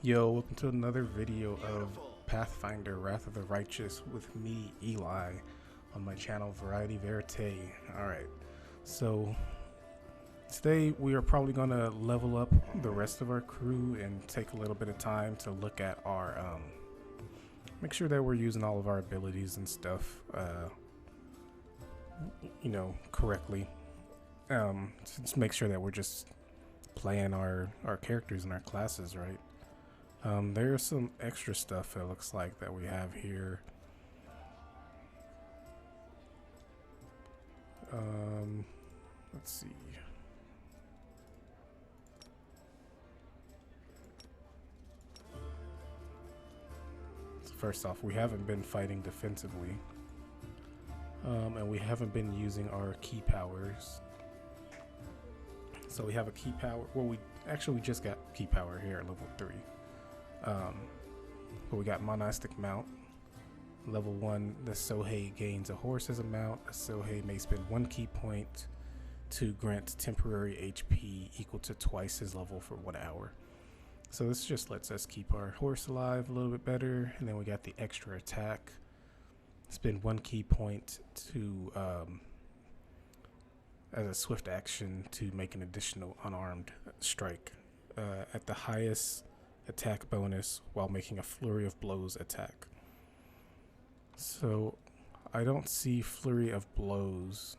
Yo, welcome to another video of Pathfinder Wrath of the Righteous with me, Eli, on my channel Variety Verite. Alright, so today we are probably going to level up the rest of our crew and take a little bit of time to look at our, make sure that we're using all of our abilities and stuff, correctly. Just make sure that we're just playing our characters and our classes, right? There's some extra stuff it looks like that we have here. Let's see. So first off, we haven't been fighting defensively. And we haven't been using our key powers. So we have a key power. Well, we just got key power here at level 3. But we got monastic mount. Level 1, the Sohei gains a horse as a mount. A Sohei may spend 1 key point to grant temporary HP equal to twice his level for 1 hour. So this just lets us keep our horse alive a little bit better. And then we got the extra attack. Spend 1 key point to as a swift action to make an additional unarmed strike at the highest attack bonus while making a flurry of blows attack. So I don't see flurry of blows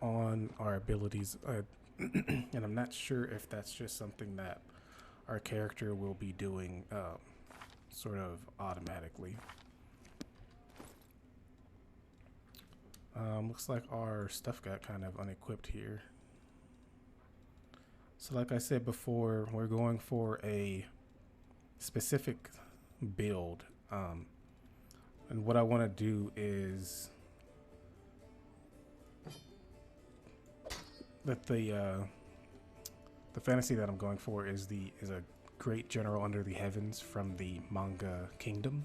on our abilities, and I'm not sure if that's just something that our character will be doing sort of automatically. Looks like our stuff got kind of unequipped here. So like I said before, we're going for a specific build, and what I want to do is that the fantasy that I'm going for is a great general under the heavens from the manga Kingdom.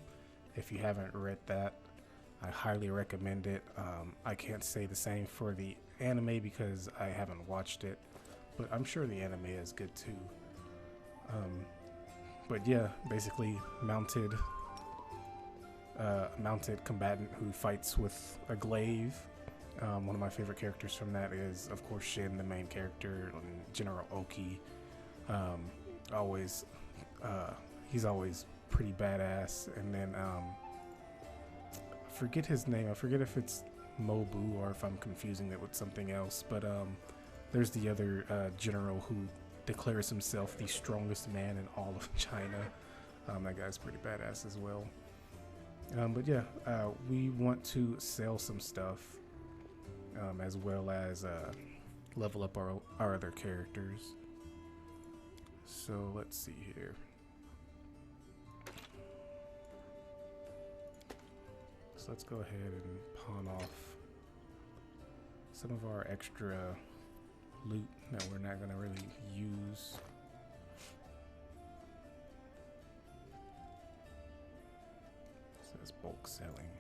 If you haven't read that, I highly recommend it. I can't say the same for the anime because I haven't watched it, but I'm sure the anime is good too. But yeah, basically mounted combatant who fights with a glaive. One of my favorite characters from that is, of course, Shin, the main character, and General Oki. He's always pretty badass. And then I forget his name. I forget if it's Mobu or if I'm confusing it with something else. But there's the other general who declares himself the strongest man in all of China. That guy's pretty badass as well. But yeah, we want to sell some stuff as well as level up our other characters. So let's see here. So let's go ahead and pawn off some of our extra loot that we're not going to really use. It says bulk selling.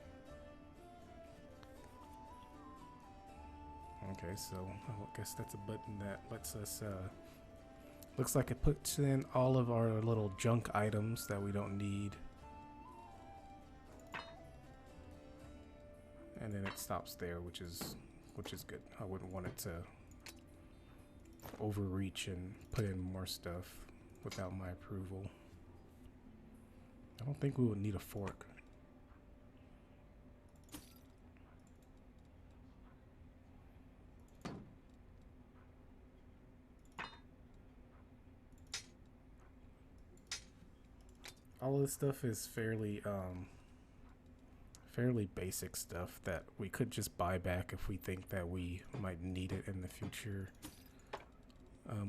Okay, so I guess that's a button that lets us, looks like it puts in all of our little junk items that we don't need. And then it stops there, which is good. I wouldn't want it to overreach and put in more stuff without my approval. I don't think we would need a fork. All of this stuff is fairly basic stuff that we could just buy back if we think that we might need it in the future.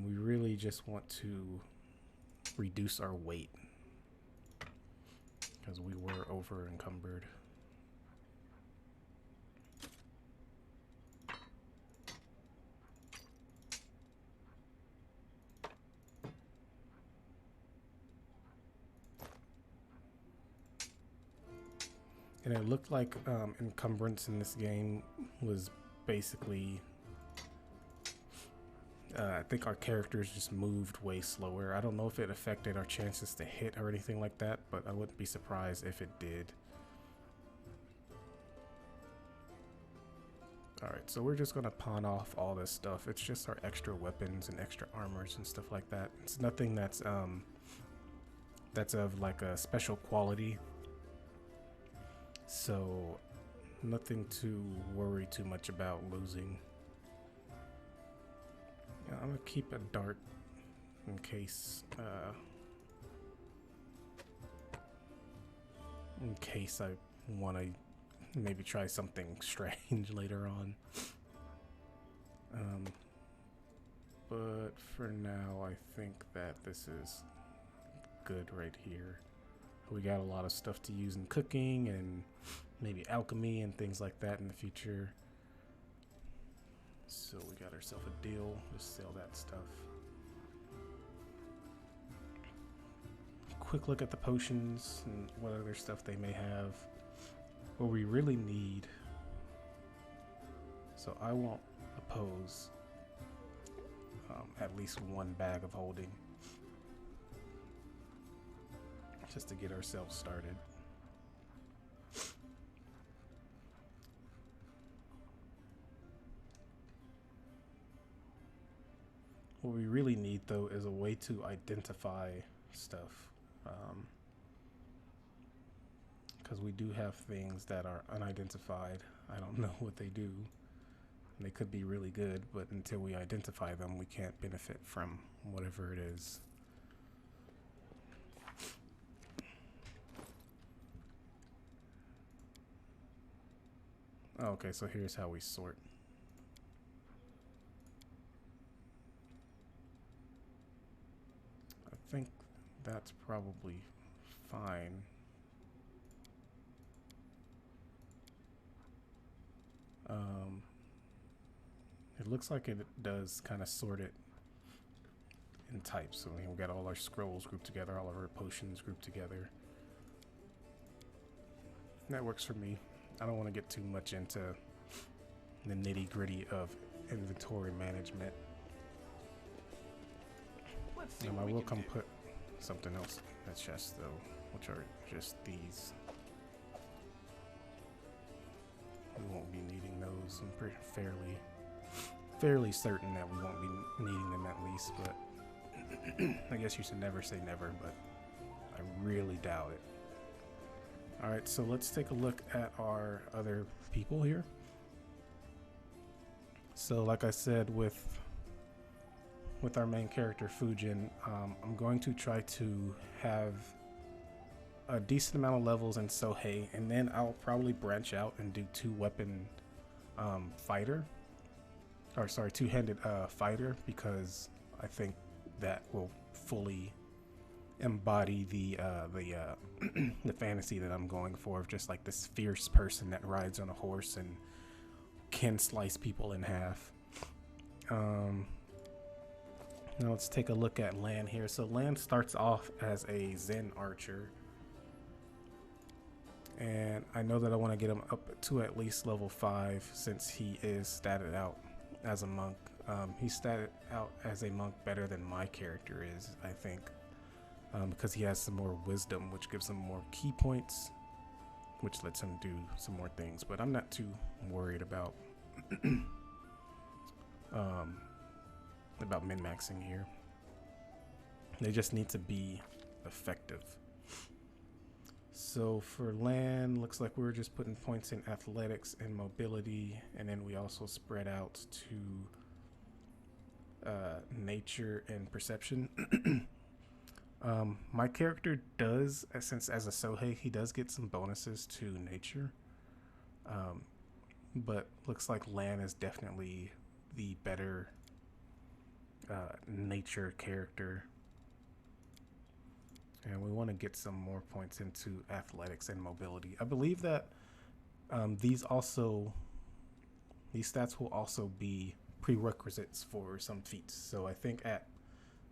We really just want to reduce our weight because we were over encumbered. And it looked like encumbrance in this game was basically I think our characters just moved way slower. I don't know if it affected our chances to hit or anything like that, but I wouldn't be surprised if it did. Alright, so we're just gonna pawn off all this stuff. It's just our extra weapons and extra armors and stuff like that. It's nothing that's of like a special quality. So nothing to worry too much about losing. Yeah, I'm gonna keep a dart in case I want to maybe try something strange later on. But for now, I think that this is good right here. We got a lot of stuff to use in cooking and maybe alchemy and things like that in the future. So we got ourselves a deal. Just sell that stuff. Quick look at the potions and what other stuff they may have. What we really need. So I won't oppose at least one bag of holding. Just to get ourselves started. What we really need, though, is a way to identify stuff. Because we do have things that are unidentified. I don't know what they do. They could be really good, but until we identify them, we can't benefit from whatever it is. Okay, so here's how we sort. I think that's probably fine. It looks like it does kind of sort it in types. So we got all our scrolls grouped together, all of our potions grouped together. That works for me. I don't want to get too much into the nitty-gritty of inventory management. I will come put something else in the chest though, which are just these. We won't be needing those. I'm fairly certain that we won't be needing them at least, but I guess you should never say never, but I really doubt it. Alright, so let's take a look at our other people here. So like I said, with our main character Fujin, I'm going to try to have a decent amount of levels in Sohei, and then I'll probably branch out and do two-handed fighter, because I think that will fully embody the the fantasy that I'm going for, of just like this fierce person that rides on a horse and can slice people in half. Now let's take a look at Lan here. So Lan starts off as a Zen archer, and I know that I want to get him up to at least level 5 since he is statted out as a monk. He's statted out as a monk better than my character is, I think, because he has some more wisdom, which gives him more key points, which lets him do some more things. But I'm not too worried about min-maxing here. They just need to be effective. So for Lan, looks like we're just putting points in athletics and mobility, and then we also spread out to nature and perception. My character does, since as a Sohei, he does get some bonuses to nature, but looks like Lan is definitely the better nature character, and we want to get some more points into athletics and mobility. I believe that these stats will also be prerequisites for some feats. So I think at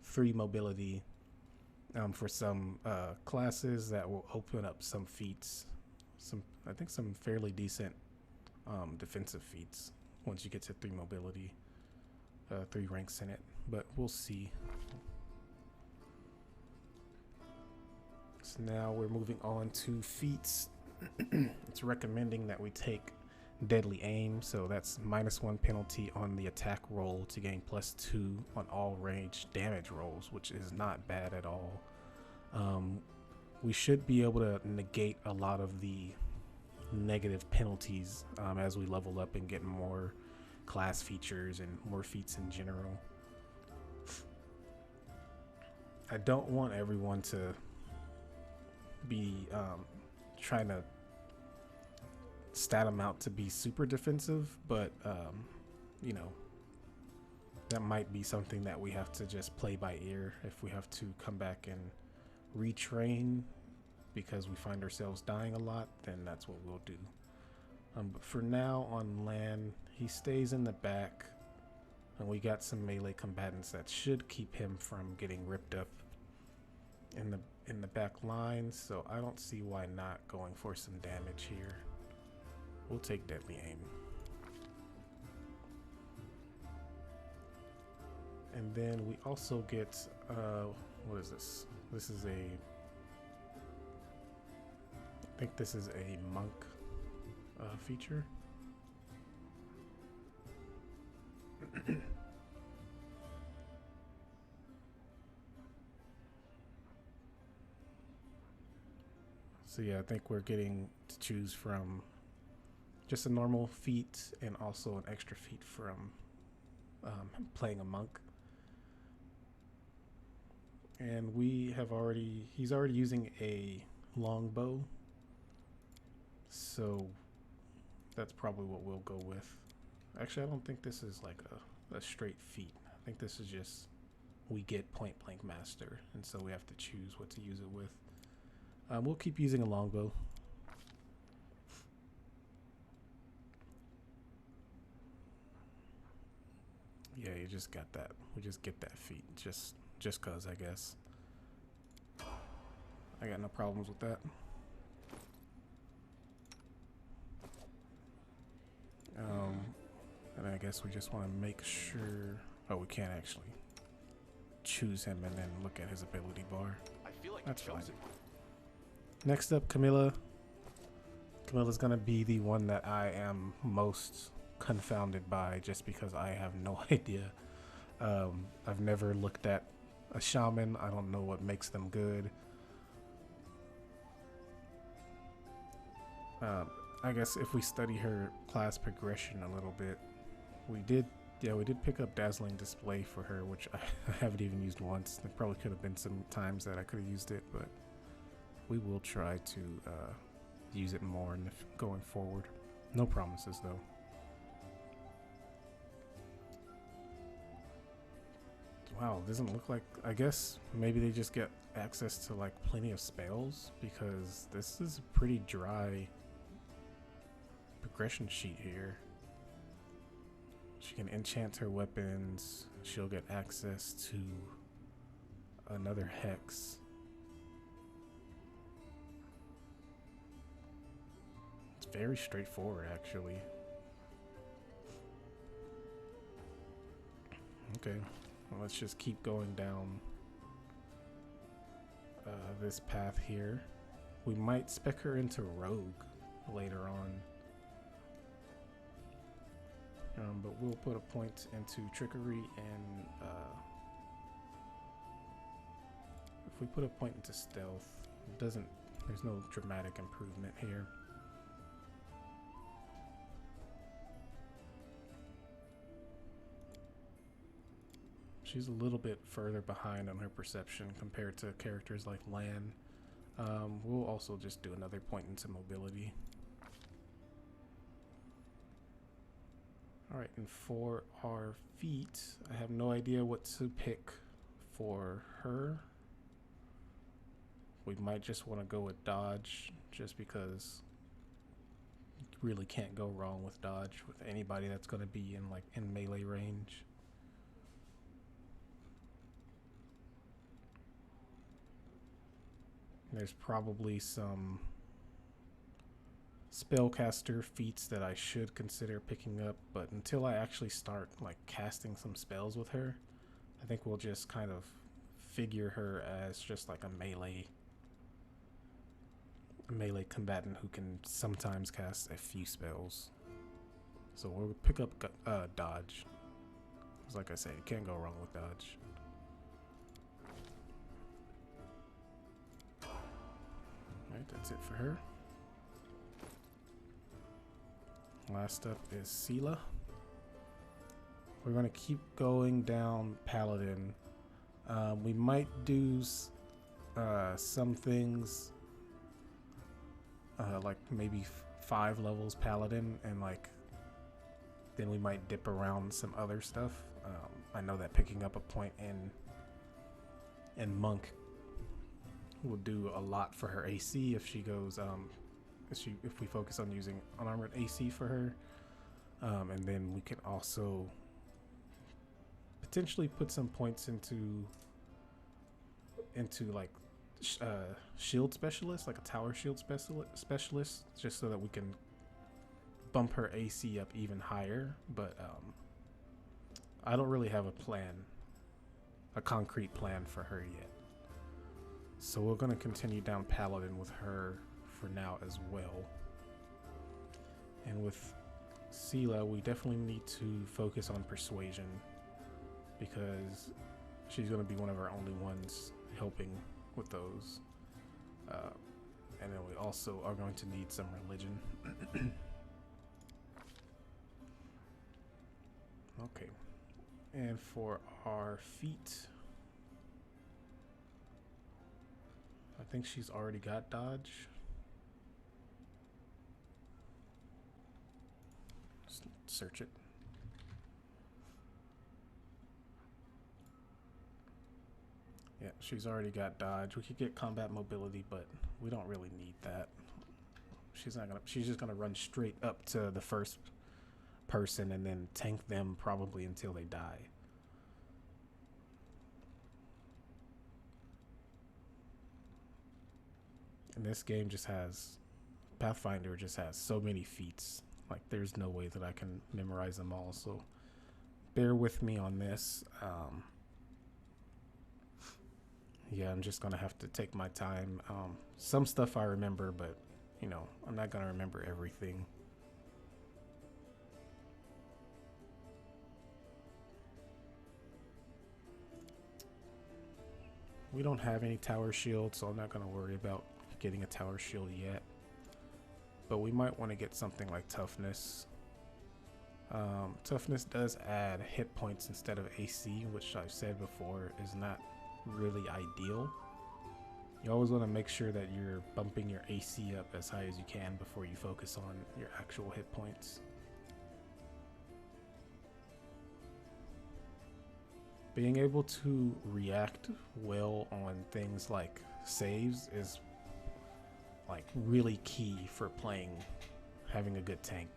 3 mobility, for some classes, that will open up some feats, I think some fairly decent defensive feats once you get to 3 mobility, 3 ranks in it. but we'll see. So now we're moving on to feats. It's recommending that we take deadly aim, so that's -1 penalty on the attack roll to gain +2 on all range damage rolls, which is not bad at all. We should be able to negate a lot of the negative penalties as we level up and get more class features and more feats in general. I don't want everyone to be trying to stat them out to be super defensive, but you know, that might be something that we have to just play by ear. If we have to come back and retrain because we find ourselves dying a lot, then that's what we'll do. But for now on land, he stays in the back, and we got some melee combatants that should keep him from getting ripped up in the back line, so I don't see why not going for some damage here. We'll take deadly aim. And then we also get what is this? This is I think this is a monk feature. So yeah, I think we're getting to choose from just a normal feat and also an extra feat from playing a monk. And he's already using a longbow, so that's probably what we'll go with. Actually, I don't think this is like a straight feat. I think this is just we get point blank master, and so we have to choose what to use it with. We'll keep using a longbow. Yeah, you just got that. We just get that feat just cause, I guess. I got no problems with that. And I guess we just want to make sure. Oh, we can't actually choose him and then look at his ability bar. I feel like that's fine. Next up, Camilla. Camilla's gonna be the one that I am most confounded by, just because I have no idea. I've never looked at a shaman. I don't know what makes them good. I guess if we study her class progression a little bit, we did pick up Dazzling Display for her, which I haven't even used once. There probably could have been some times that I could have used it, but we will try to use it more going forward. No promises though. Wow, doesn't look like, I guess maybe they just get access to like plenty of spells, because this is a pretty dry progression sheet here. She can enchant her weapons. She'll get access to another hex. It's very straightforward, actually. Okay, well, let's just keep going down this path here. We might spec her into Rogue later on. But we'll put a point into Trickery, and if we put a point into Stealth, there's no dramatic improvement here. She's a little bit further behind on her perception compared to characters like Lan. We'll also just do another point into Mobility. Alright, and for our feet, I have no idea what to pick for her. We might just want to go with Dodge, just because you really can't go wrong with Dodge with anybody that's going to be in melee range. There's probably some spellcaster feats that I should consider picking up, but until I actually start like casting some spells with her, I think we'll just kind of figure her as just like a melee combatant who can sometimes cast a few spells. So we'll pick up dodge. Because like I said, you can't go wrong with dodge. Alright, that's it for her. Last up is Sela. We're going to keep going down Paladin. We might do some things like maybe 5 levels Paladin, and like then we might dip around some other stuff. I know that picking up a point in Monk will do a lot for her AC if she goes if we focus on using unarmored AC for her, and then we can also potentially put some points into like shield specialist, like a tower shield specialist, just so that we can bump her AC up even higher. But I don't really have a concrete plan for her yet. So we're going to continue down Paladin with her for now as well. And with Sela, we definitely need to focus on persuasion, because she's going to be one of our only ones helping with those. And then we also are going to need some religion. Okay. And for our feet, I think she's already got dodge. Just search it. Yeah, she's already got dodge. We could get combat mobility, but we don't really need that. She's just gonna run straight up to the first person and then tank them probably until they die. And this game Pathfinder just has so many feats. Like, there's no way that I can memorize them all, so bear with me on this. Yeah, I'm just gonna have to take my time. Some stuff I remember, but you know, I'm not gonna remember everything. We don't have any tower shield, so I'm not gonna worry about getting a tower shield yet. But we might want to get something like toughness. Toughness does add hit points instead of AC, which I've said before is not really ideal. You always want to make sure that you're bumping your AC up as high as you can before you focus on your actual hit points. Being able to react well on things like saves is like really key for having a good tank,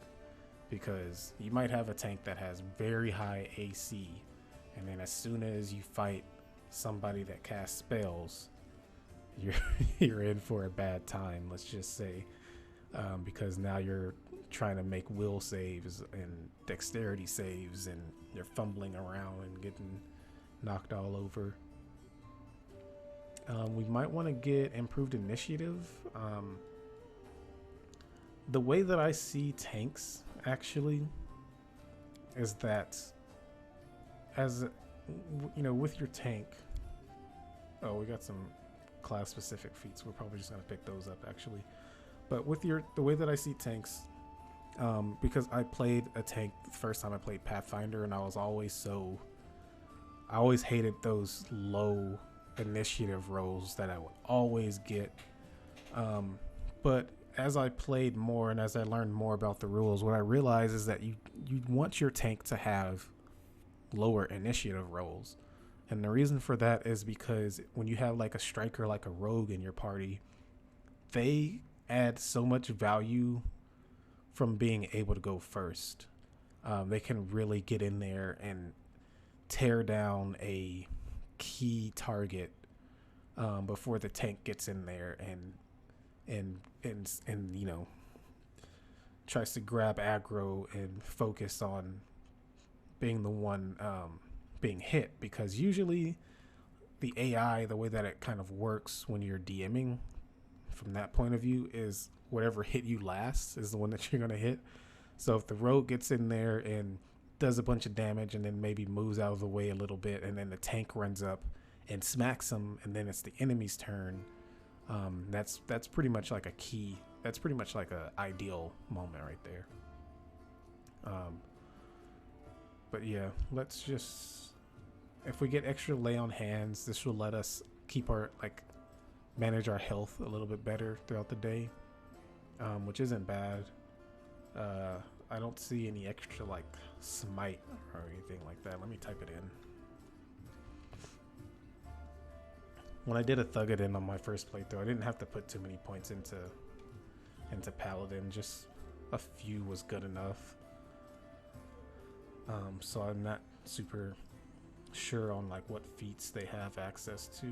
because you might have a tank that has very high AC, and then as soon as you fight somebody that casts spells, you're in for a bad time, let's just say, because now you're trying to make will saves and dexterity saves, and you're fumbling around and getting knocked all over. We might want to get improved initiative. The way that I see tanks actually is that, as you know, with your tank, oh, we got some class specific feats. We're probably just gonna pick those up actually. But with the way that I see tanks, because I played a tank the first time I played Pathfinder, and I always hated those low initiative rolls that I would always get. But as I played more and as I learned more about the rules, what I realized is that you want your tank to have lower initiative rolls. And the reason for that is because when you have like a striker, like a rogue in your party, they add so much value from being able to go first. They can really get in there and tear down a key target before the tank gets in there and you know, tries to grab aggro and focus on being the one being hit, because usually the AI, the way that it kind of works when you're DMing from that point of view, is whatever hit you last is the one that you're going to hit. So if the rogue gets in there and does a bunch of damage and then maybe moves out of the way a little bit, and then the tank runs up and smacks him, and then it's the enemy's turn, that's pretty much like a key. That's pretty much like a ideal moment right there. But yeah, let's just, if we get extra lay on hands, this will let us keep our, like, manage our health a little bit better throughout the day, which isn't bad. I don't see any extra like smite or anything like that. Let me type it in. When I did a Thugadin on my first playthrough, I didn't have to put too many points into Paladin. Just a few was good enough. So I'm not super sure on like what feats they have access to.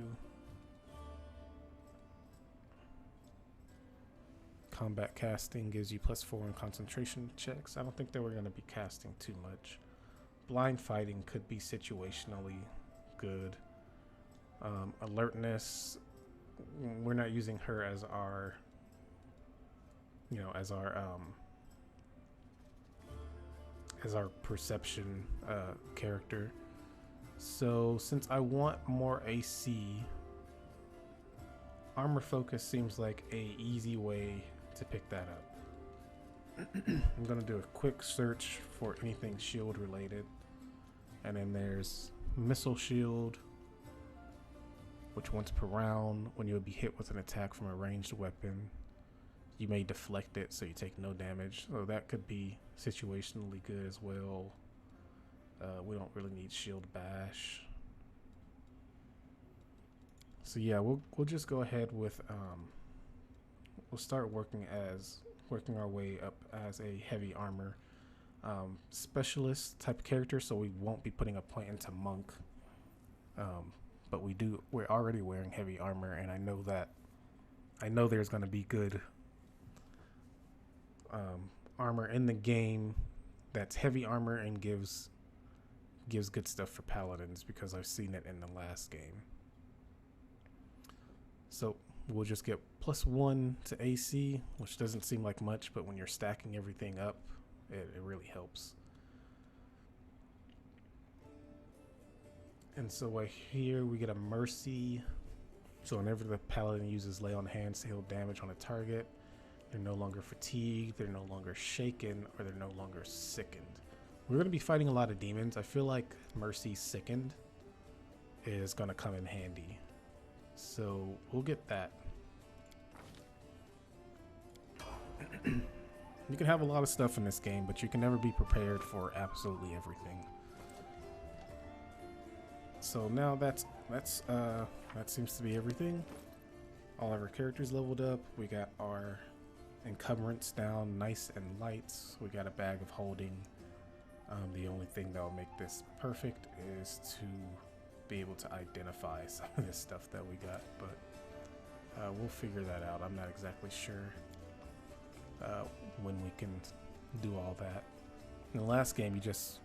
Combat casting gives you +4 in concentration checks. I don't think that we're going to be casting too much. Blind fighting could be situationally good. Alertness, we're not using her as our, as our perception character. So since I want more AC, armor focus seems like a easy way to pick that up. I'm gonna do a quick search for anything shield related, and then there's missile shield, which once per round, when you would be hit with an attack from a ranged weapon, you may deflect it so you take no damage. So that could be situationally good as well. We don't really need shield bash. So yeah, we'll just go ahead with we'll start working our way up as a heavy armor specialist type character, so we won't be putting a point into monk. But we're already wearing heavy armor, and I know there's going to be good armor in the game that's heavy armor and gives good stuff for paladins, because I've seen it in the last game. So we'll just get +1 to AC, which doesn't seem like much, but when you're stacking everything up, it really helps. And so right here we get a mercy. So whenever the paladin uses lay on hands to heal damage on a target, they're no longer fatigued, they're no longer shaken, or they're no longer sickened. We're going to be fighting a lot of demons. I feel like mercy sickened is going to come in handy. So we'll get that. You can have a lot of stuff in this game, but you can never be prepared for absolutely everything. So now that seems to be everything. All of our characters leveled up. We got our encumbrance down nice and light. We got a bag of holding. The only thing that will make this perfect is to be able to identify some of this stuff that we got, but we'll figure that out. I'm not exactly sure when we can do all that. In the last game, you just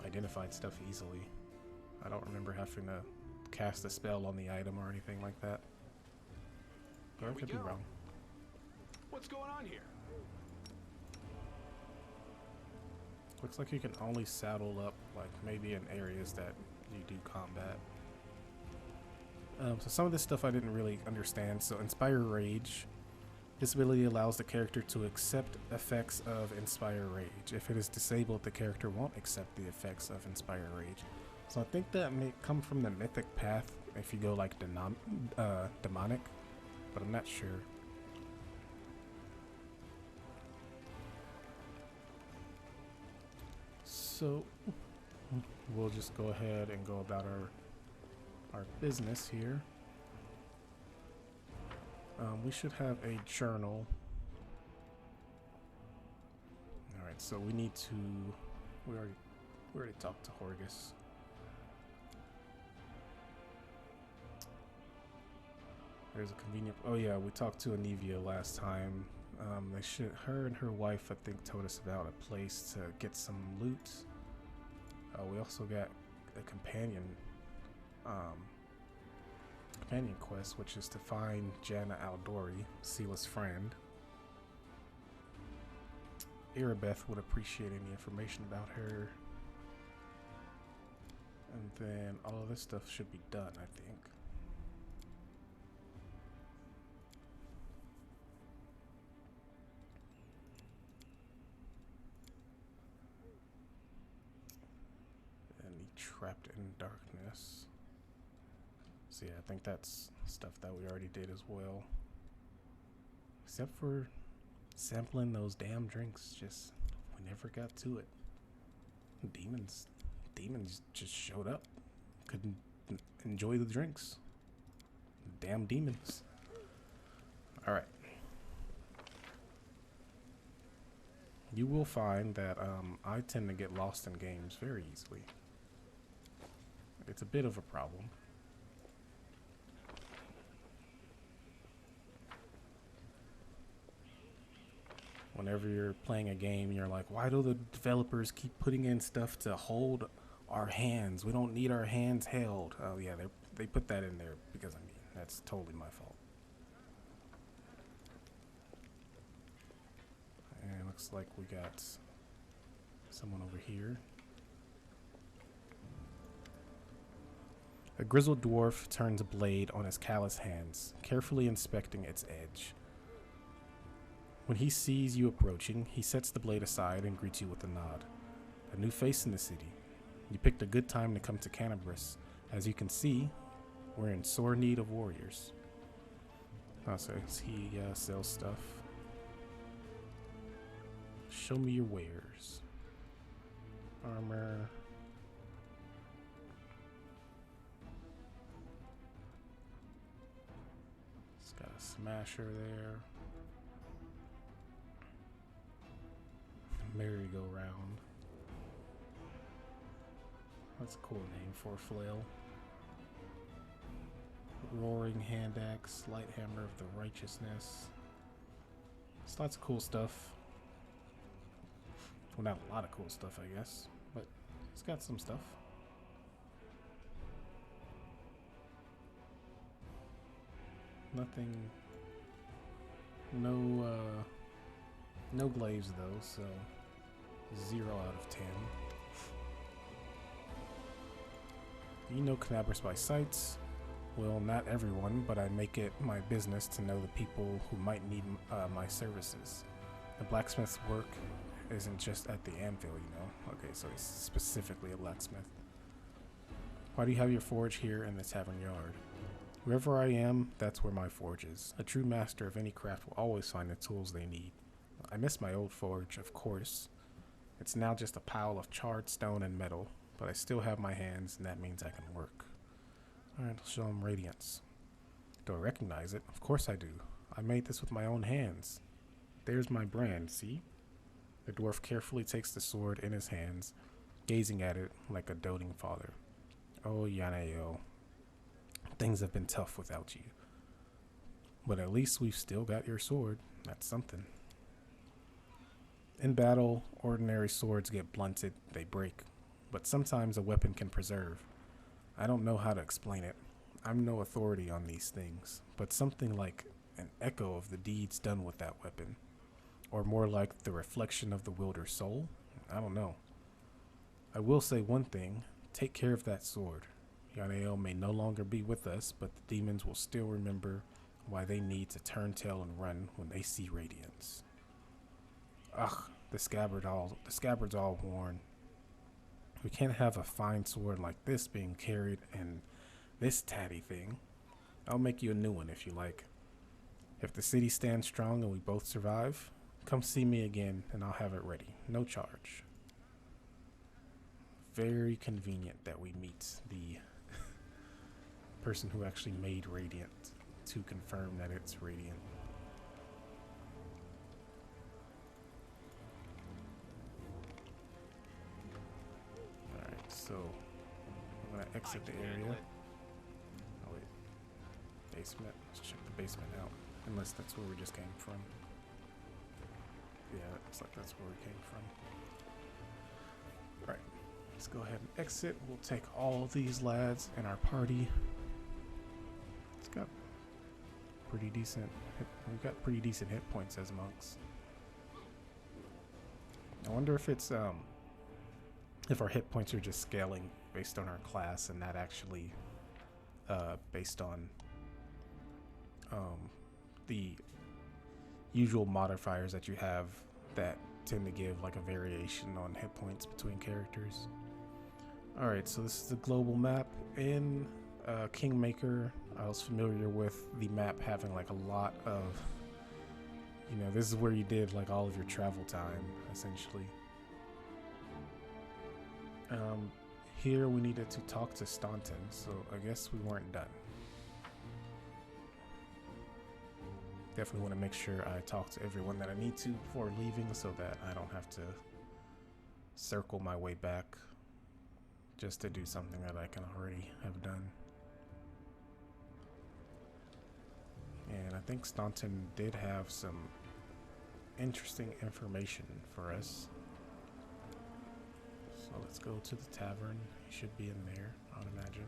identified stuff easily. I don't remember having to cast a spell on the item or anything like that. But I could be wrong. What's going on here? Looks like you can only saddle up, like, maybe in areas that you do combat. So some of this stuff I didn't really understand. So Inspire Rage. This ability allows the character to accept effects of Inspire Rage. If it is disabled, the character won't accept the effects of Inspire Rage. So I think that may come from the mythic path if you go like demonic, but I'm not sure. So we'll just go ahead and go about our business here. We should have a journal. All right, so we need to. We already talked to Horgus. There's a convenient. Oh yeah, we talked to Anivia last time. Her and her wife, I think, told us about a place to get some loot. We also got a companion quest, which is to find Jana Aldori, Sila's friend. Irabeth would appreciate any information about her. And then all of this stuff should be done, I think. And the Trapped in Darkness. So yeah, I think that's stuff that we already did as well. Except for sampling those damn drinks. Just, we never got to it. Demons just showed up. Couldn't enjoy the drinks. Damn demons. Alright. You will find that I tend to get lost in games very easily. It's a bit of a problem. Whenever you're playing a game, you're like, why do the developers keep putting in stuff to hold our hands? We don't need our hands held. Oh yeah, they put that in there because, I mean, that's totally my fault. And looks like we got someone over here. A grizzled dwarf turns a blade on his callous hands, carefully inspecting its edge. When he sees you approaching, he sets the blade aside and greets you with a nod. A new face in the city. You picked a good time to come to Cannabis. As you can see, we're in sore need of warriors. Oh, so he sells stuff. Show me your wares. Armor. It's got a smasher there. Merry-go-round. That's a cool name for a flail. Roaring hand axe, light hammer of the righteousness. It's lots of cool stuff. Well, not a lot of cool stuff, I guess, but it's got some stuff. Nothing. No glaives though, so 0 out of 10. Do you know Cannabis by sight? Well, not everyone, but I make it my business to know the people who might need my services. The blacksmith's work isn't just at the anvil, you know. Okay, so he's specifically a blacksmith. Why do you have your forge here in the tavern yard? Wherever I am, that's where my forge is. A true master of any craft will always find the tools they need. I miss my old forge, of course. It's now just a pile of charred stone and metal, but I still have my hands, and that means I can work. Alright, I'll show him Radiance. Do I recognize it? Of course I do. I made this with my own hands. There's my brand, see? The dwarf carefully takes the sword in his hands, gazing at it like a doting father. Oh, Yaneo. Things have been tough without you. But at least we've still got your sword. That's something. In battle, ordinary swords get blunted, they break. But sometimes a weapon can preserve. I don't know how to explain it. I'm no authority on these things, but something like an echo of the deeds done with that weapon. Or more like the reflection of the wielder's soul? I don't know. I will say one thing. Take care of that sword. Yaneo may no longer be with us, but the demons will still remember why they need to turn tail and run when they see Radiance. Ugh, the scabbard's all worn. We can't have a fine sword like this being carried in this tatty thing. I'll make you a new one if you like. If the city stands strong and we both survive, come see me again and I'll have it ready. No charge. Very convenient that we meet the person who actually made Radiant to confirm that it's Radiant. Alright, so I'm gonna exit the area. Oh wait. Basement. Let's check the basement out. Unless that's where we just came from. Yeah, it looks like that's where we came from. Alright. Let's go ahead and exit. We'll take all these lads in our party. It's got pretty decent. We've got pretty decent hit points as monks. I wonder if it's if our hit points are just scaling based on our class and not actually based on the usual modifiers that you have that tend to give like a variation on hit points between characters. Alright, so this is the global map. In Kingmaker, I was familiar with the map having like a lot of, you know, this is where you did like all of your travel time, essentially. Here we needed to talk to Staunton, so I guess we weren't done. Definitely want to make sure I talk to everyone that I need to before leaving so that I don't have to circle my way back just to do something that I can already have done. And I think Staunton did have some interesting information for us. So let's go to the tavern. He should be in there, I'd imagine.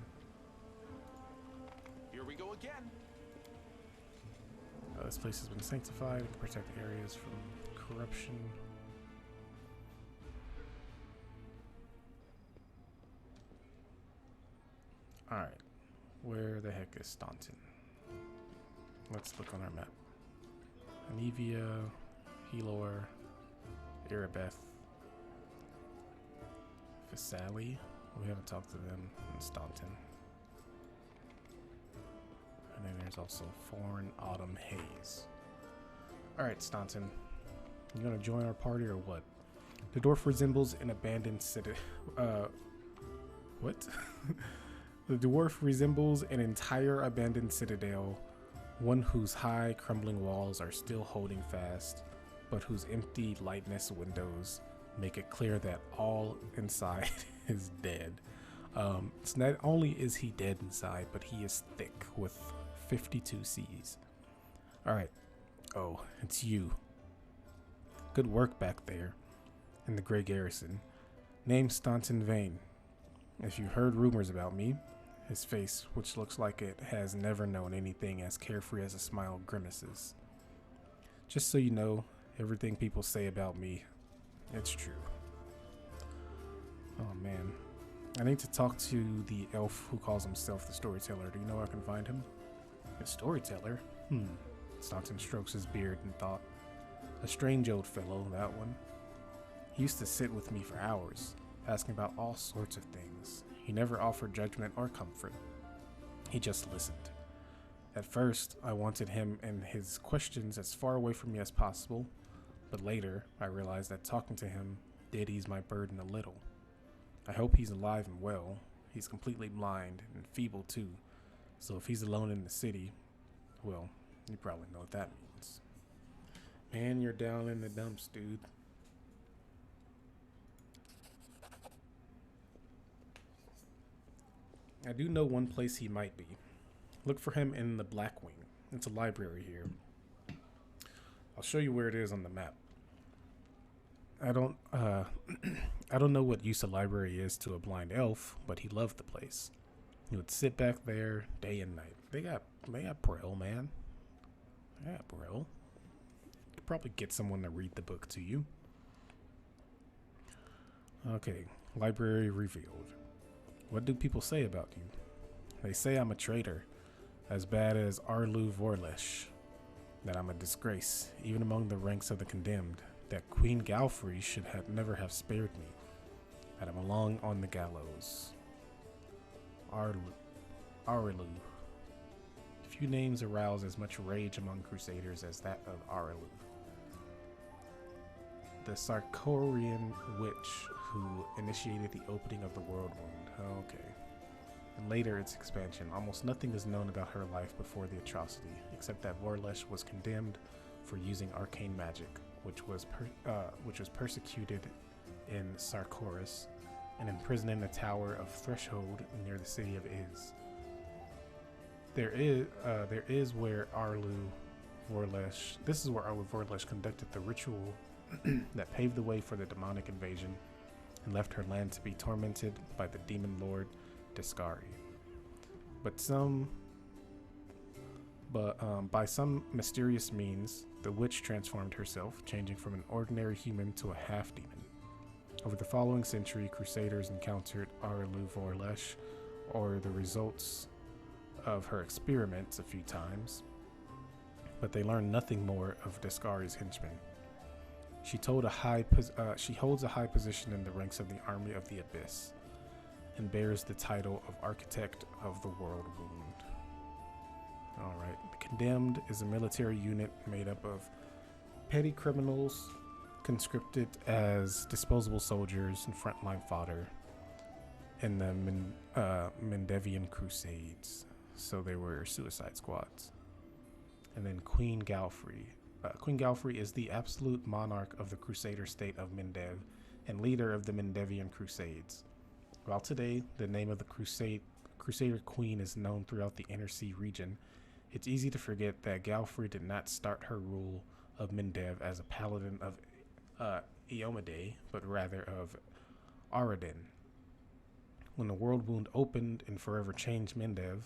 Here we go again. This place has been sanctified. It can protect areas from corruption. Alright. Where the heck is Staunton? Let's look on our map. Anevia, Helor, Erebeth, Visali. We haven't talked to them in Staunton. And then there's also Foreign Autumn Haze. Alright, Staunton. You gonna join our party or what? The dwarf resembles an abandoned city. What? The dwarf resembles an entire abandoned citadel, one whose high, crumbling walls are still holding fast, but whose empty, lightless windows make it clear that all inside is dead. So not only is he dead inside, but he is thick with 52 C's. Alright. Oh, it's you. Good work back there in the Grey Garrison. Name Staunton Vane. If you heard rumors about me, his face, which looks like it has never known anything as carefree as a smile, grimaces. Just so you know, everything people say about me, it's true. Oh man. I need to talk to the elf who calls himself the Storyteller. Do you know where I can find him? The Storyteller? Staunton strokes his beard in thought. A strange old fellow, that one. He used to sit with me for hours, asking about all sorts of things. He never offered judgment or comfort. He just listened. At first, I wanted him and his questions as far away from me as possible, but later, I realized that talking to him did ease my burden a little. I hope he's alive and well. He's completely blind and feeble too, so if he's alone in the city, well, you probably know what that means. Man, you're down in the dumps, dude. I do know one place he might be. Look for him in the Black Wing. It's a library here. I'll show you where it is on the map. I don't know what use a library is to a blind elf, but he loved the place. He would sit back there day and night. They got Braille, man. Yeah, Braille. Could probably get someone to read the book to you. Okay, library revealed. What do people say about you? They say I'm a traitor, as bad as Arlu Vorlesh. That I'm a disgrace, even among the ranks of the condemned. That Queen Galfrey should never have spared me. That I'm along on the gallows. Arlu. Few names arouse as much rage among crusaders as that of Arlu. The Sarkorian witch who initiated the opening of the world wound. Okay. And later its expansion. Almost nothing is known about her life before the atrocity, except that Vorlesh was condemned for using arcane magic, which was persecuted in Sarkoris and imprisoned in the Tower of Threshold near the city of Iz. There is where Arlu Vorlesh. This is where Arlu Vorlesh conducted the ritual that paved the way for the demonic invasion and left her land to be tormented by the demon lord Discari. By some mysterious means, the witch transformed herself, changing from an ordinary human to a half-demon. Over the following century, Crusaders encountered Arlu Vorlesh, or the results of her experiments, a few times, but they learned nothing more of Discari's henchmen. She holds a high position in the ranks of the Army of the Abyss, and bears the title of Architect of the World Wound. Alright, the Condemned is a military unit made up of petty criminals conscripted as disposable soldiers and frontline fodder in the Mendevian Crusades. So they were suicide squads. And then Queen Galfrey. Queen Galfrey is the absolute monarch of the Crusader state of Mendev and leader of the Mendevian Crusades. While today the name of the Crusader Queen is known throughout the Inner Sea region, it's easy to forget that Galfrey did not start her rule of Mendev as a paladin of Eomade, but rather of Aradin. When the World Wound opened and forever changed Mendev,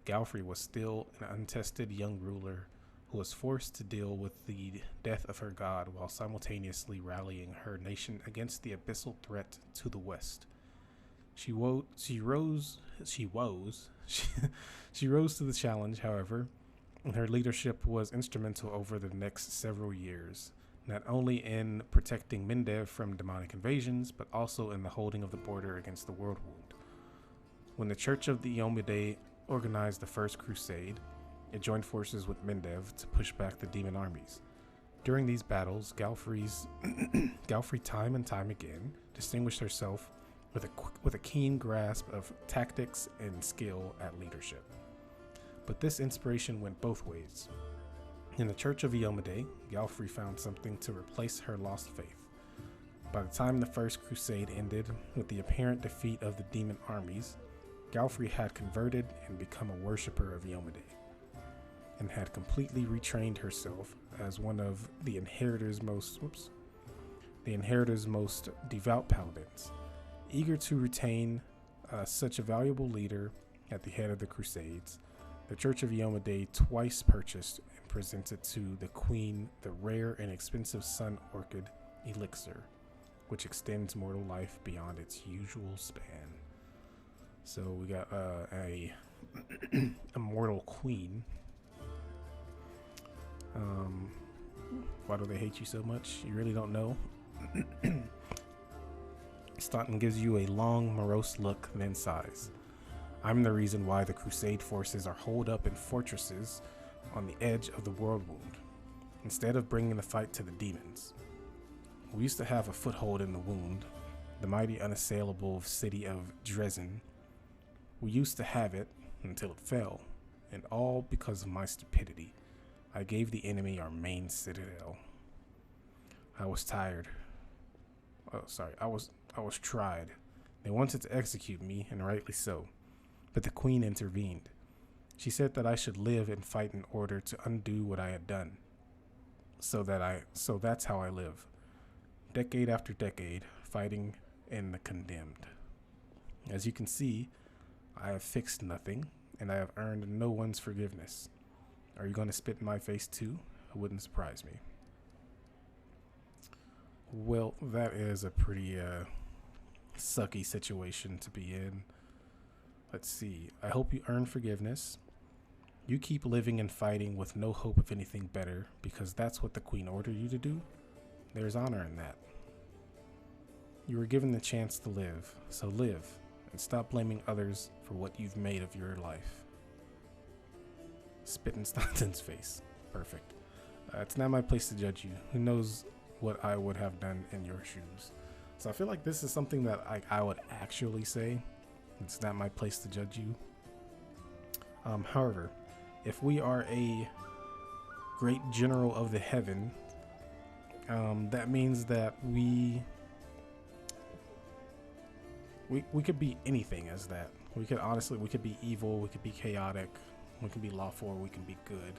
Galfrey was still an untested young ruler who was forced to deal with the death of her god while simultaneously rallying her nation against the abyssal threat to the west. She rose to the challenge, however, and her leadership was instrumental over the next several years, not only in protecting Mendev from demonic invasions, but also in the holding of the border against the World Wound. When the Church of the Eomade organized the First Crusade, it joined forces with Mendev to push back the demon armies. During these battles, Galfrey time and time again distinguished herself with a keen grasp of tactics and skill at leadership. But this inspiration went both ways. In the Church of Eomade, Galfrey found something to replace her lost faith. By the time the First Crusade ended with the apparent defeat of the demon armies, Galfrey had converted and become a worshipper of Eomade, and had completely retrained herself as one of the Inheritor's most devout paladins. Eager to retain such a valuable leader at the head of the Crusades, the Church of Eomade twice purchased and presented to the Queen the rare and expensive Sun Orchid elixir, which extends mortal life beyond its usual span. So we got a immortal queen. Why do they hate you so much? You really don't know. Staunton gives you a long, morose look, then sighs. I'm the reason why the Crusade forces are holed up in fortresses on the edge of the World Wound, instead of bringing the fight to the demons. We used to have a foothold in the Wound, the mighty unassailable city of Dresden. We used to have it until it fell, and all because of my stupidity. I gave the enemy our main citadel. I was tired. I was tried. They wanted to execute me, and rightly so. But the Queen intervened. She said that I should live and fight in order to undo what I had done. So that's how I live. Decade after decade, fighting in the Condemned. As you can see, I have fixed nothing, and I have earned no one's forgiveness. Are you going to spit in my face too? It wouldn't surprise me. Well, that is a pretty sucky situation to be in. Let's see. I hope you earn forgiveness. You keep living and fighting with no hope of anything better, because that's what the Queen ordered you to do. There's honor in that. You were given the chance to live, so live, and stop blaming others for what you've made of your life. Spit in Staunton's face. Perfect. It's not my place to judge you. Who knows what I would have done in your shoes? So I feel like this is something that I would actually say. It's not my place to judge you. However, if we are a great general of the heaven, that means that we could be anything as that. We could be evil, we could be chaotic, we can be lawful, or we can be good.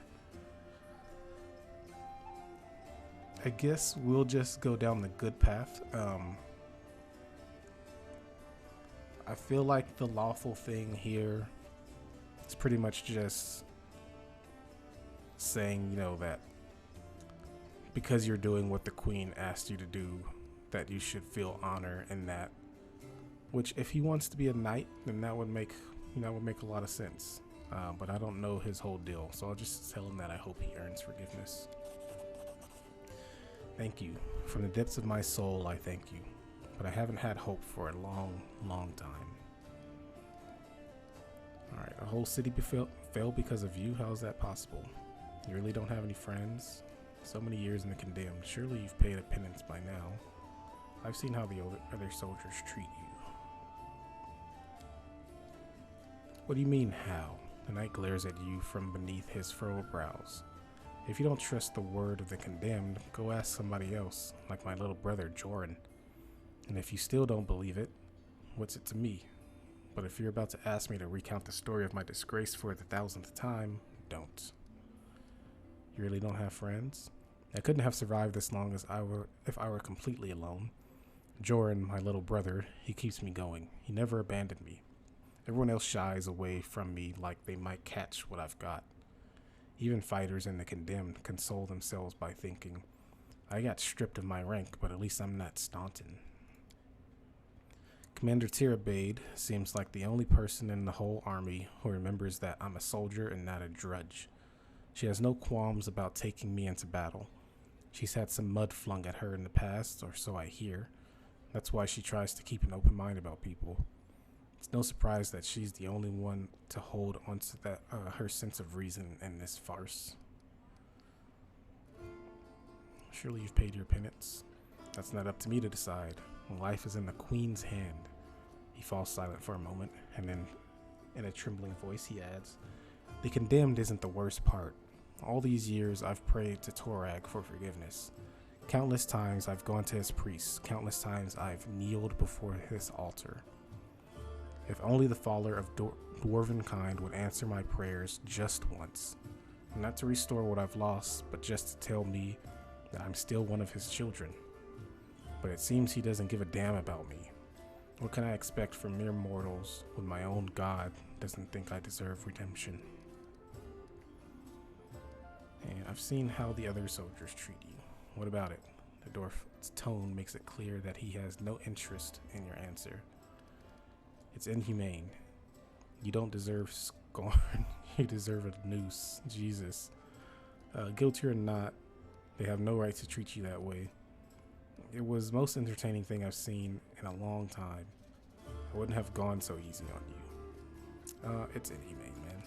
I guess we'll just go down the good path. I feel like the lawful thing here is pretty much just saying, that because you're doing what the queen asked you to do, that you should feel honor in that. Which, if he wants to be a knight, then that would make a lot of sense. But I don't know his whole deal, so I'll just tell him that I hope he earns forgiveness. Thank you. From the depths of my soul, I thank you. But I haven't had hope for a long, long time. Alright, a whole city fell because of you? How is that possible? You really don't have any friends? So many years in the condemned. Surely you've paid a penance by now. I've seen how the other soldiers treat you. What do you mean, how? The knight glares at you from beneath his furrowed brows. If you don't trust the word of the condemned, go ask somebody else, like my little brother, Joran. And if you still don't believe it, what's it to me? But if you're about to ask me to recount the story of my disgrace for the 1000th time, don't. You really don't have friends? I couldn't have survived this long if I were completely alone. Joran, my little brother, he keeps me going. He never abandoned me. Everyone else shies away from me like they might catch what I've got. Even fighters in the condemned console themselves by thinking, I got stripped of my rank, but at least I'm not Staunton. Commander Tirabade seems like the only person in the whole army who remembers that I'm a soldier and not a drudge. She has no qualms about taking me into battle. She's had some mud flung at her in the past, or so I hear. That's why she tries to keep an open mind about people. It's no surprise that she's the only one to hold onto her sense of reason in this farce. Surely you've paid your penance. That's not up to me to decide. Life is in the queen's hand. He falls silent for a moment, and then, in a trembling voice, he adds, the condemned isn't the worst part. All these years, I've prayed to Torag for forgiveness. Countless times I've gone to his priests. Countless times I've kneeled before his altar. If only the Faller of dwarven kind would answer my prayers just once. Not to restore what I've lost, but just to tell me that I'm still one of his children. But it seems he doesn't give a damn about me. What can I expect from mere mortals when my own God doesn't think I deserve redemption? And I've seen how the other soldiers treat you. What about it? The dwarf's tone makes it clear that he has no interest in your answer. It's inhumane. You don't deserve scorn. You deserve a noose. Jesus. Guilty or not, they have no right to treat you that way. It was the most entertaining thing I've seen in a long time. I wouldn't have gone so easy on you. It's inhumane, man.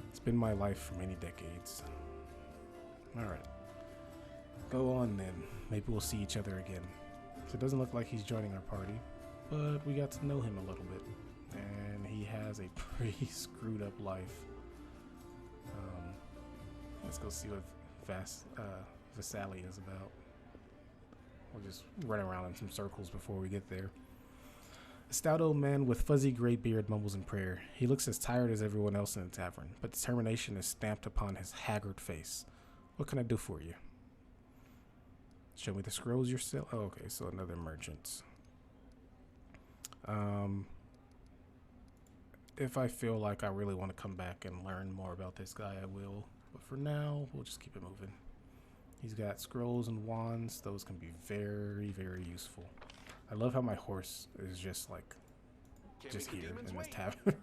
It's been my life for many decades. Alright. Go on then. Maybe we'll see each other again. So it doesn't look like he's joining our party, but we got to know him a little bit. And he has a pretty screwed up life. Let's go see what Vasali is about. We'll just run around in some circles before we get there. A stout old man with fuzzy gray beard mumbles in prayer. He looks as tired as everyone else in the tavern, but determination is stamped upon his haggard face. What can I do for you? Show me the scrolls yourself. Oh, okay, so another merchant. If I feel like I really want to come back and learn more about this guy, I will. But for now, we'll just keep it moving. He's got scrolls and wands. Those can be very, very useful. I love how my horse is just like, just here in this tavern.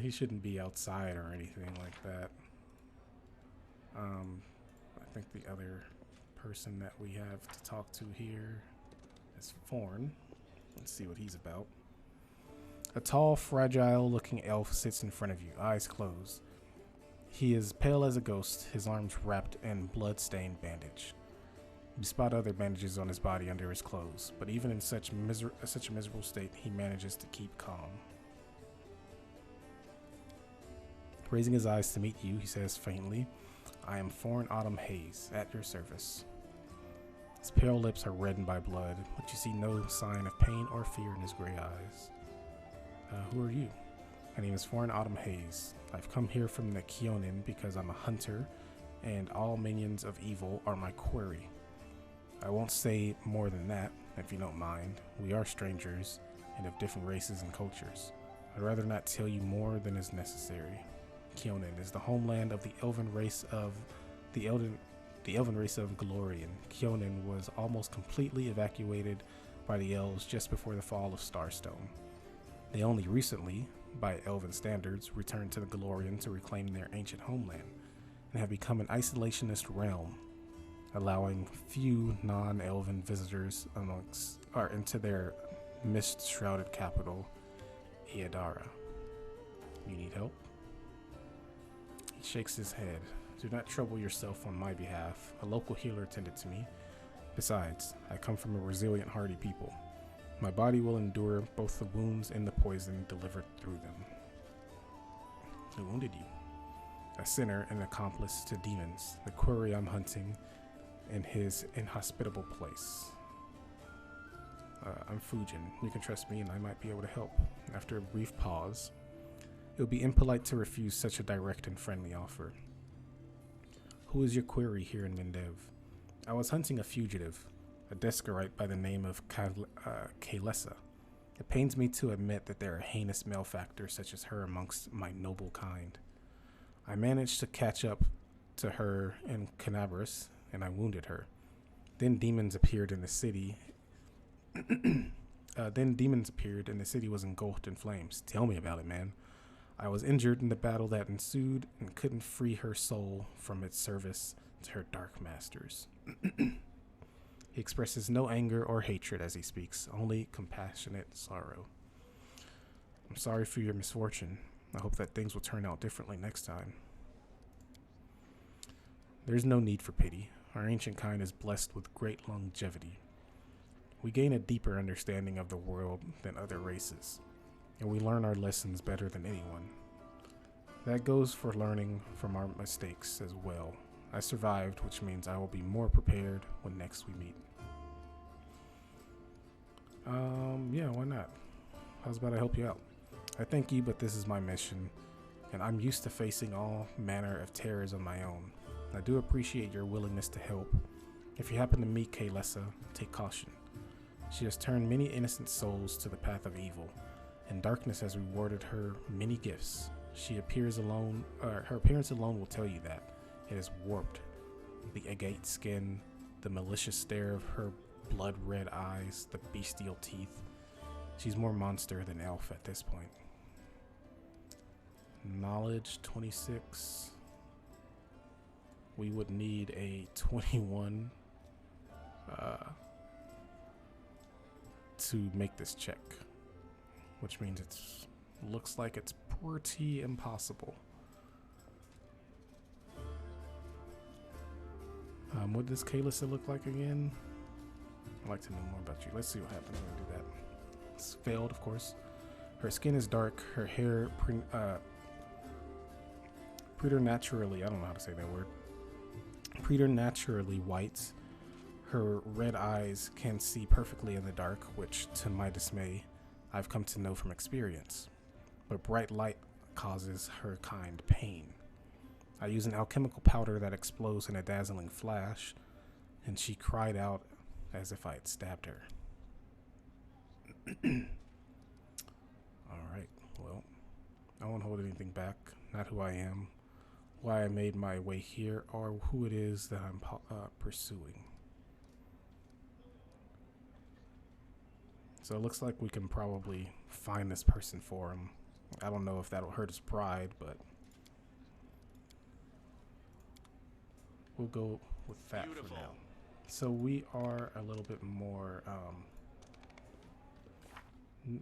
He shouldn't be outside or anything like that. I think the other person that we have to talk to here is Forn. Let's see what he's about. A tall, fragile-looking elf sits in front of you, eyes closed. He is pale as a ghost, his arms wrapped in blood-stained bandage. You spot other bandages on his body under his clothes, but even in such a miserable state, he manages to keep calm. Raising his eyes to meet you, he says faintly, I am Foreign Autumn Haze, at your service. His pale lips are reddened by blood, but you see no sign of pain or fear in his gray eyes. Who are you? My name is Foreign Autumn Haze. I've come here from the Keonin because I'm a hunter, and all minions of evil are my quarry. I won't say more than that. if you don't mind. We are strangers and of different races and cultures. I'd rather not tell you more than is necessary. Kyonin is the homeland of the elven race of Glorian. Kyonin was almost completely evacuated by the elves just before the fall of Starstone. They only recently, by elven standards, returned to the Glorian to reclaim their ancient homeland and have become an isolationist realm, allowing few non-elven visitors into their mist-shrouded capital, Iadara. You need help? He shakes his head. Do not trouble yourself on my behalf. A local healer tended to me. Besides, I come from a resilient, hardy people. My body will endure both the wounds and the poison delivered through them. Who wounded you? A sinner and accomplice to demons, the quarry I'm hunting in his inhospitable place. I'm Fujin. You can trust me and I might be able to help. After a brief pause, it would be impolite to refuse such a direct and friendly offer. Who is your query here in Mendev? I was hunting a fugitive, a Descarite by the name of Kaylessa. It pains me to admit that there are heinous malefactors such as her amongst my noble kind. I managed to catch up to her in Canabras, and I wounded her. Then demons appeared in the city. And the city was engulfed in flames. Tell me about it, man. I was injured in the battle that ensued and couldn't free her soul from its service to her dark masters. He expresses no anger or hatred as he speaks, only compassionate sorrow. I'm sorry for your misfortune. I hope that things will turn out differently next time. There's no need for pity. Our ancient kind is blessed with great longevity. We gain a deeper understanding of the world than other races, and we learn our lessons better than anyone. That goes for learning from our mistakes as well. I survived, which means I will be more prepared when next we meet. Yeah, why not? How's about I help you out? I thank you, but this is my mission, and I'm used to facing all manner of terrors on my own. I do appreciate your willingness to help. If you happen to meet Kaylessa, take caution. She has turned many innocent souls to the path of evil, and darkness has rewarded her many gifts. Her appearance alone will tell you that. It has warped the agate skin, the malicious stare of her blood-red eyes, the bestial teeth. She's more monster than elf at this point. Knowledge 26. We would need a 21 to make this check, which means it's looks like it's pretty impossible. What does Kaylessa look like again? I'd like to know more about you. Let's see what happens when I do that. It's failed, of course. Her skin is dark. Her hair preternaturally, I don't know how to say that word. Preternaturally white. Her red eyes can see perfectly in the dark, which, to my dismay, I've come to know from experience. But bright light causes her kind pain. I use an alchemical powder that explodes in a dazzling flash, and she cried out as if I had stabbed her. Alright, well, I won't hold anything back. Not who I am, why I made my way here, or who it is that I'm pursuing. So it looks like we can probably find this person for him. I don't know if that'll hurt his pride, but we'll go with that for now. So we are a little bit more,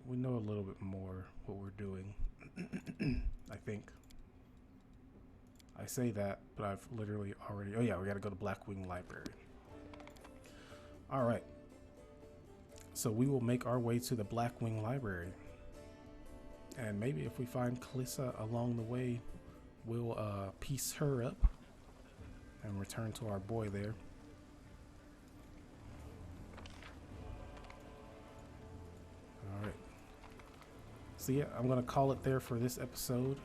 we know a little bit more what we're doing, I think. I say that, but I've literally already, oh yeah, we gotta go to Blackwing Library. All right. So we will make our way to the Blackwing Library. And maybe if we find Kaylessa along the way, we'll piece her up and return to our boy there. All right. So yeah, I'm gonna call it there for this episode.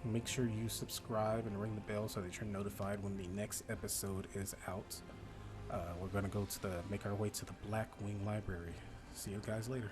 Make sure you subscribe and ring the bell so that you're notified when the next episode is out. We're gonna go to make our way to the Black Wing Library. See you guys later.